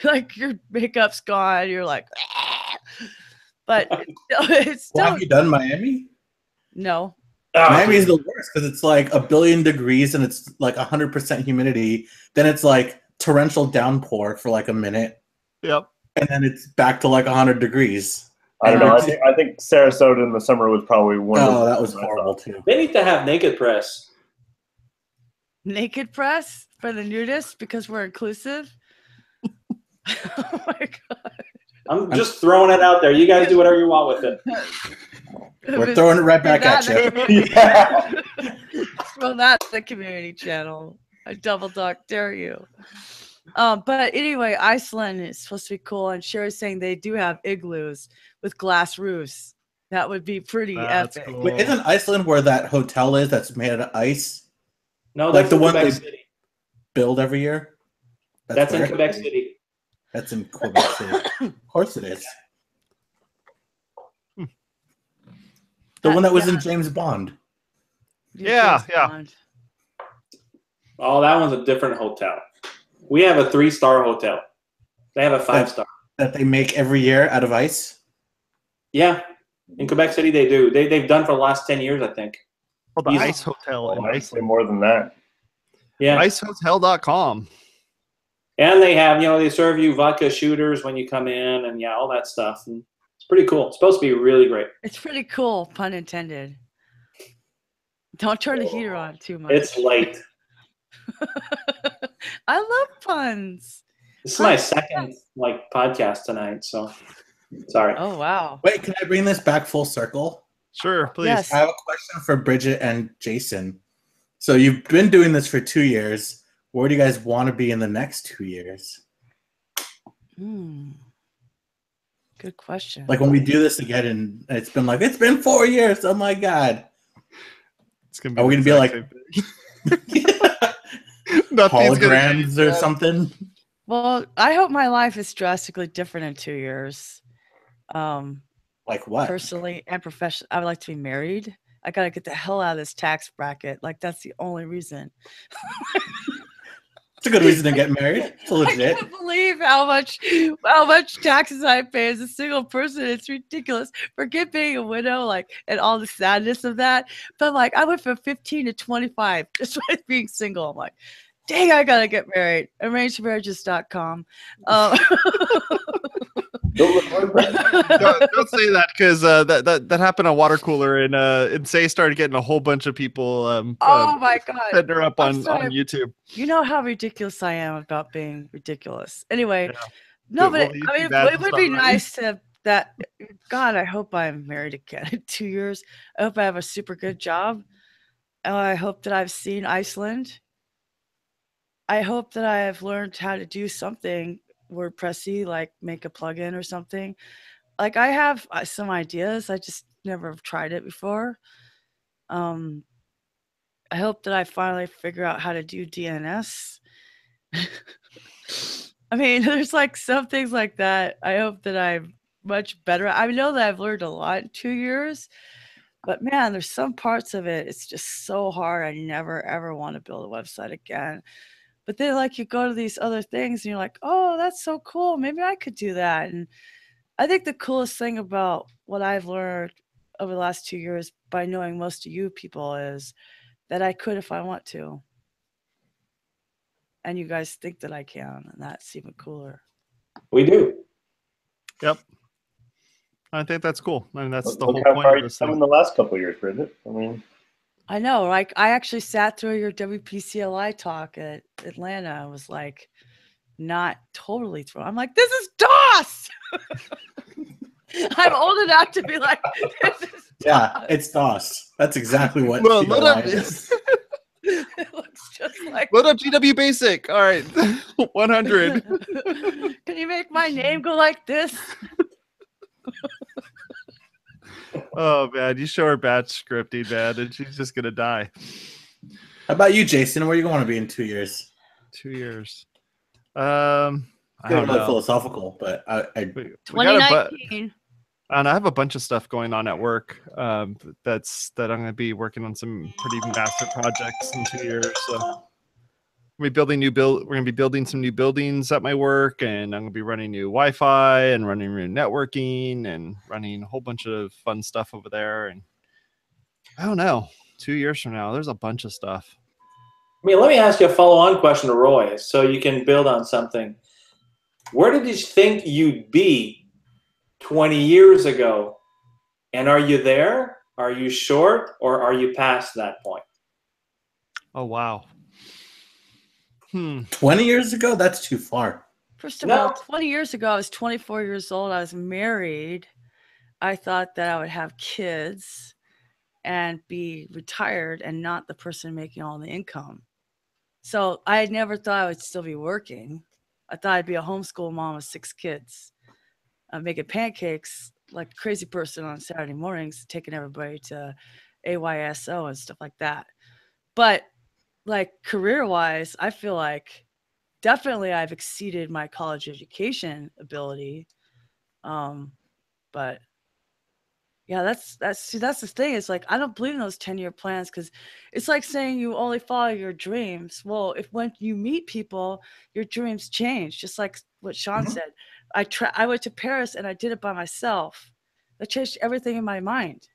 Like your makeup's gone. You're like, ah. But it's still. Well, have you done Miami? No. Miami is the worst because it's like 1 billion degrees and it's like 100% humidity. Then it's like torrential downpour for like a minute. Yep. And then it's back to like 100 degrees. I don't know. I think Sarasota in the summer was probably one. Oh, that was horrible too. They need to have naked press. Naked press for the nudists because we're inclusive. Oh my god! I'm just throwing it out there. You guys do whatever you want with it. We're throwing it right back at you. Yeah. Well, that's the community channel. I double dog dare you. But anyway, Iceland is supposed to be cool, and Sherry's saying they do have igloos with glass roofs. That would be pretty epic. Cool. Wait, isn't Iceland where that hotel is that's made out of ice? No, Like that's the in one Quebec they- City. Build every year? That's in where? Quebec City. That's in Quebec City. Of course it is. The one that was in James Bond. Yeah, yeah. Oh, that one's a different hotel. We have a 3-star hotel. They have a 5-star. That they make every year out of ice? Yeah, in Quebec City they do. They've done for the last 10 years, I think. Oh, the Yeah. Ice Hotel in I'd say Iceland. more than that. Yeah, IceHotel.com. and they have, they serve you vodka shooters when you come in, and all that stuff. And it's pretty cool. It's supposed to be really great. It's pretty cool, pun intended. Don't turn the heater on too much. It's late. I love puns. This is my second podcast tonight, so sorry. Oh wow. Wait, can I bring this back full circle? Sure, please. Yes. I have a question for Bridget and Jason. So you've been doing this for 2 years. Where do you guys want to be in the next 2 years? Good question. Like when we do this again, and it's been 4 years. Oh my god! It's gonna be Are we gonna be like Nothing's gonna holograms or something? Well, I hope my life is drastically different in 2 years. Like what? Personally and professionally, I would like to be married. I gotta get the hell out of this tax bracket. Like that's the only reason. It's a good reason to get married. It's I legit. can't believe how much taxes I pay as a single person. It's ridiculous. Forget being a widow, and all the sadness of that. But I went from 15 to 25 just by being single. I'm like, dang, I gotta get married. Arrangedmarriages.com. Don't say that because that happened on WPwatercooler and Say started getting a whole bunch of people. Oh my god! Setting her up on YouTube. You know how ridiculous I am about being ridiculous. Anyway, no, but it would be nice to that. God, I hope I'm married again in 2 years. I hope I have a super good job. I hope that I've seen Iceland. I hope that I have learned how to do something WordPressy, like make a plugin or something. I have some ideas. I just never have tried it before. I hope that I finally figure out how to do DNS. I mean, there's some things like that. I hope that I'm much better. I know that I've learned a lot in 2 years, but man, there's some parts of it. It's just so hard. I never, ever want to build a website again. But then you go to these other things and you're like, oh, that's so cool. Maybe I could do that. And I think the coolest thing about what I've learned over the last 2 years by knowing most of you people is that I could if I want to. And you guys think that I can. And that's even cooler. We do. Yep. I think that's cool. I mean, that's the Look whole how point far of you've this come thing. in the last couple of years, Bridget. I know. I actually sat through your WPCLI talk at Atlanta. I was not totally thrown. I'm like, this is DOS. I'm old enough to be like, this is DOS. Yeah, it's DOS. That's exactly what Well, CLI is. It looks just like. Load up GW Basic. All right, 100. Can you make my name go like this? Oh man, you show her batch scripting, man, and she's just gonna die. How about you, Jason? Where are you going to be in 2 years? 2 years. I It's don't really know. philosophical, but I 2019. And I have a bunch of stuff going on at work. That I'm going to be working on some pretty massive projects in 2 years. So we're going to be building some new buildings at my work, and I'm going to be running new Wi-Fi and running new networking and running a whole bunch of fun stuff over there. And I don't know, 2 years from now, there's a bunch of stuff. I mean, let me ask you a follow-on question to Roy, so you can build on something. Where did you think you'd be 20 years ago? And are you there? Are you short, or are you past that point? Oh, wow. 20 years ago? That's too far. First of all, 20 years ago, I was 24 years old. I was married. I thought that I would have kids and be retired and not the person making all the income. So I had never thought I would still be working. I thought I'd be a homeschool mom with 6 kids, making pancakes like a crazy person on Saturday mornings, taking everybody to AYSO and stuff like that. But like career-wise, I feel like definitely I've exceeded my college education ability. But yeah, that's the thing. It's like, I don't believe in those 10-year plans, because it's like saying you only follow your dreams. Well, when you meet people, your dreams change. Just like what Sean said, I went to Paris and I did it by myself. That changed everything in my mind.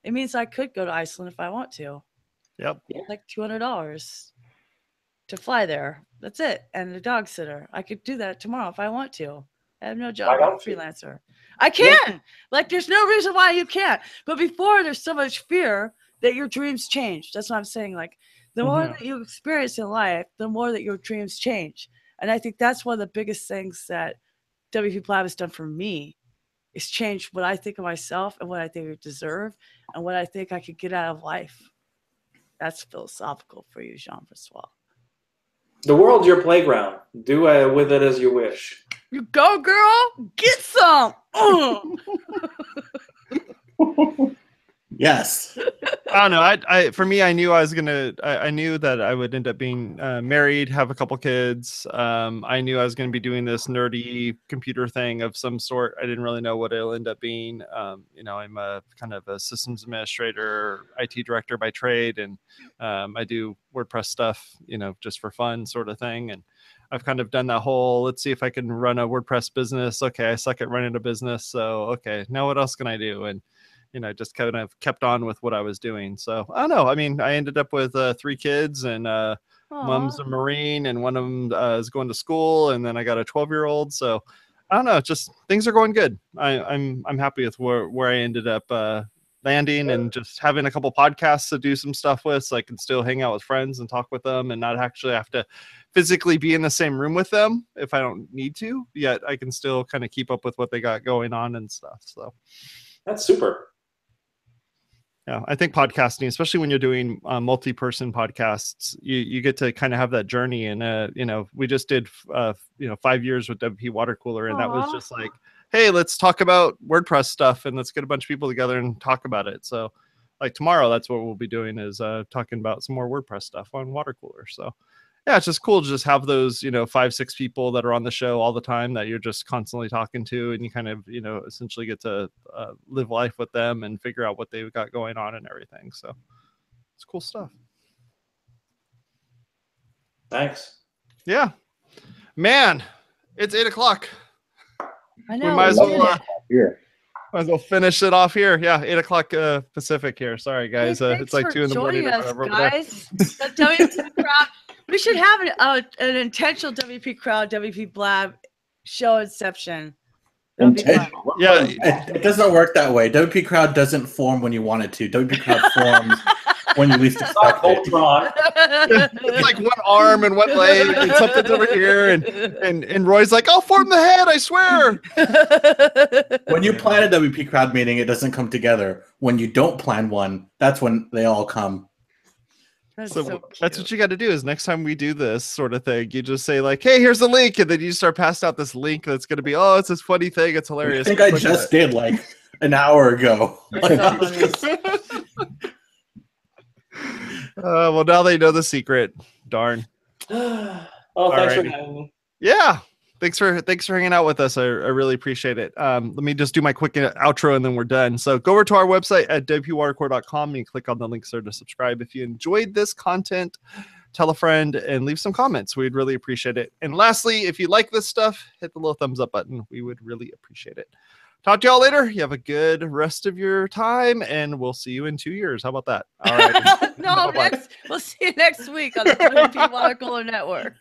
It means I could go to Iceland if I want to. Yep. Like $200 to fly there. That's it. And a dog sitter. I could do that tomorrow if I want to. I have no job. I'm a freelancer. I can. Yeah. Like, there's no reason why you can't. But before, there's so much fear that your dreams change. That's what I'm saying. Like, the more that you experience in life, the more that your dreams change. And I think that's one of the biggest things that WPblab has done for me, is change what I think of myself and what I think I deserve and what I think I could get out of life. That's philosophical for you, Jean-Francois. The world's your playground. Do with it as you wish. You go, girl. Get some. Yes. I don't know. For me, I knew I was I knew that I would end up being married, have a couple kids. I knew I was going to be doing this nerdy computer thing of some sort. I didn't really know what it'll end up being. I'm a kind of a systems administrator, IT director by trade, and I do WordPress stuff, just for fun sort of thing. And I've kind of done that whole, let's see if I can run a WordPress business. Okay, I suck at running a business. So, okay, now what else can I do? And just kind of kept on with what I was doing. So I don't know. I mean, I ended up with 3 kids, and mom's a Marine, and one of them is going to school, and then I got a 12-year-old. So I don't know. Just things are going good. I'm happy with where I ended up landing, and just having a couple podcasts to do some stuff with, so I can still hang out with friends and talk with them, and not actually have to physically be in the same room with them if I don't need to. Yet I can still kind of keep up with what they got going on and stuff. So that's super. Yeah, I think podcasting, especially when you're doing multi-person podcasts, you get to kind of have that journey. And we just did 5 years with WPwatercooler, and that was just like, hey, let's talk about WordPress stuff, and let's get a bunch of people together and talk about it. So, like tomorrow, that's what we'll be doing, is talking about some more WordPress stuff on Watercooler. So, yeah, it's just cool to just have those 5-6 people that are on the show all the time that you're just constantly talking to, and you kind of essentially get to live life with them and figure out what they've got going on and everything. So it's cool stuff. Thanks. Yeah, man, it's 8 o'clock. I know. We might as well finish it off here. Yeah, 8 o'clock Pacific here. Sorry, guys. It's like 2 in the morning. Guys. The WP crowd. We should have an intentional WP crowd, WPblab show inception. Yeah, it doesn't work that way. WP crowd doesn't form when you want it to. WP crowd forms when you least expect it. It's like one arm and one leg, and something's over here, and Roy's like, "I'll form the head, I swear." When you plan a WP crowd meeting, it doesn't come together. When you don't plan one, that's when they all come. So that's what you got to do, is next time we do this sort of thing, you just say like, hey, here's the link, and then you start passing out this link that's going to be, it's this funny thing, it's hilarious. I think I just did like an hour ago. Well, now they know the secret. Darn. Thanks Alrighty. for having me. Yeah. Thanks for hanging out with us. I really appreciate it. Let me just do my quick outro and then we're done. So go over to our website at WPwatercooler.com and click on the links there to subscribe. If you enjoyed this content, tell a friend and leave some comments. We'd really appreciate it. And lastly, if you like this stuff, hit the little thumbs up button. We would really appreciate it. Talk to y'all later. You have a good rest of your time, and we'll see you in 2 years. How about that? All right. We'll see you next week on the WP Watercooler Network.